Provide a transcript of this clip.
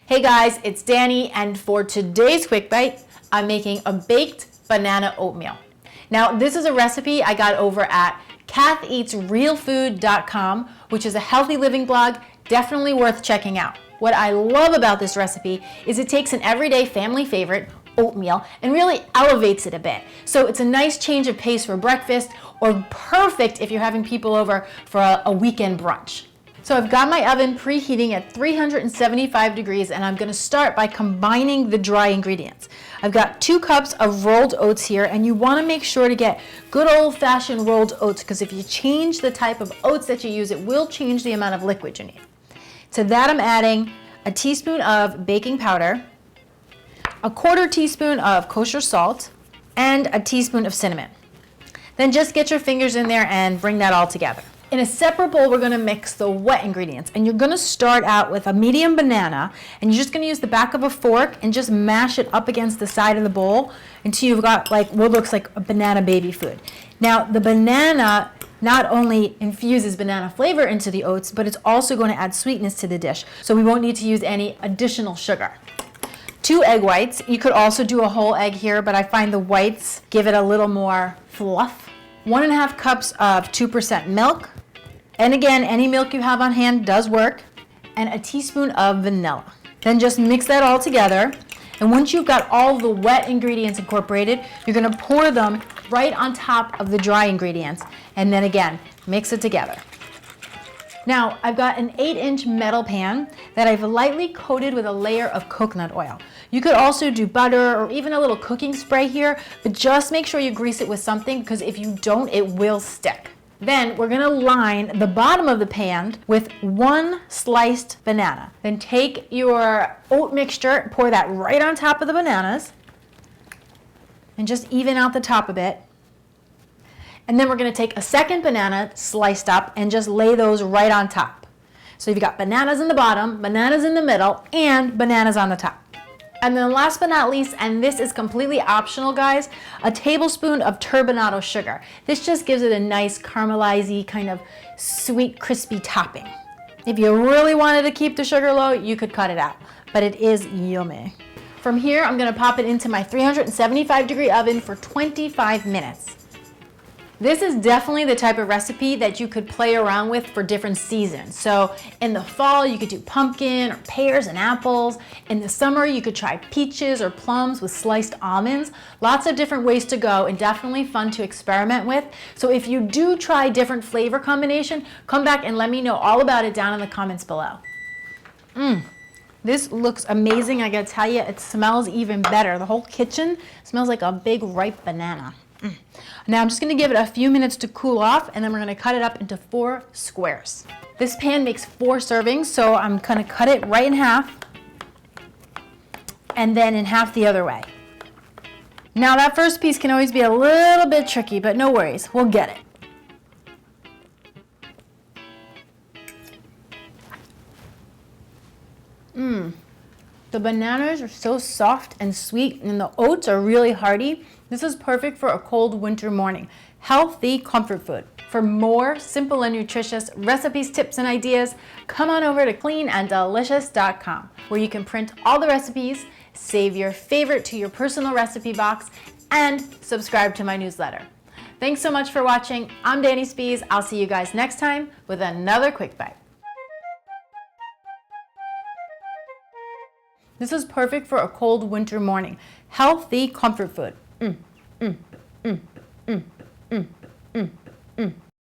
Hey guys, it's Danny, and for today's quick bite, I'm making a baked banana oatmeal. Now, this is a recipe I got over at katheatsrealfood.com, which is a healthy living blog, definitely worth checking out. What I love about this recipe is it takes an everyday family favorite, oatmeal, and really elevates it a bit. So it's a nice change of pace for breakfast, or perfect if you're having people over for a weekend brunch. So I've got my oven preheating at 375 degrees, and I'm gonna start by combining the dry ingredients. I've got 2 cups of rolled oats here, and you wanna make sure to get good old-fashioned rolled oats, because if you change the type of oats that you use, it will change the amount of liquid you need. To that I'm adding a teaspoon of baking powder, a 1/4 teaspoon of kosher salt, and a teaspoon of cinnamon. Then just get your fingers in there and bring that all together. In a separate bowl, we're gonna mix the wet ingredients, and you're gonna start out with a medium banana, and you're just gonna use the back of a fork and just mash it up against the side of the bowl until you've got like what looks like a banana baby food. Now, the banana not only infuses banana flavor into the oats, but it's also going to add sweetness to the dish, so we won't need to use any additional sugar. 2 egg whites. You could also do a whole egg here, but I find the whites give it a little more fluff. 1½ cups of 2% milk. And again, any milk you have on hand does work. And a teaspoon of vanilla. Then just mix that all together. And once you've got all the wet ingredients incorporated, you're gonna pour them right on top of the dry ingredients. And then again, mix it together. Now, I've got an 8-inch metal pan that I've lightly coated with a layer of coconut oil. You could also do butter or even a little cooking spray here, but just make sure you grease it with something, because if you don't, it will stick. Then we're gonna line the bottom of the pan with 1 sliced banana. Then take your oat mixture, pour that right on top of the bananas, and just even out the top a bit. And then we're gonna take a second banana sliced up and just lay those right on top. So you've got bananas in the bottom, bananas in the middle, and bananas on the top. And then last but not least, and this is completely optional guys, a tablespoon of turbinado sugar. This just gives it a nice caramelized kind of sweet, crispy topping. If you really wanted to keep the sugar low, you could cut it out, but it is yummy. From here, I'm gonna pop it into my 375-degree oven for 25 minutes. This is definitely the type of recipe that you could play around with for different seasons. So in the fall, you could do pumpkin or pears and apples. In the summer, you could try peaches or plums with sliced almonds. Lots of different ways to go, and definitely fun to experiment with. So if you do try different flavor combination, come back and let me know all about it down in the comments below. This looks amazing. I gotta tell you, it smells even better. The whole kitchen smells like a big ripe banana. Now I'm just going to give it a few minutes to cool off, and then we're going to cut it up into 4 squares. This pan makes 4 servings, so I'm going to cut it right in half and then in half the other way. Now that first piece can always be a little bit tricky, but no worries, we'll get it. The bananas are so soft and sweet, and the oats are really hearty. This is perfect for a cold winter morning. Healthy comfort food. For more simple and nutritious recipes, tips, and ideas, come on over to cleananddelicious.com, where you can print all the recipes, save your favorite to your personal recipe box, and subscribe to my newsletter. Thanks so much for watching. I'm Danny Spies. I'll see you guys next time with another quick bite. This is perfect for a cold winter morning. Healthy comfort food.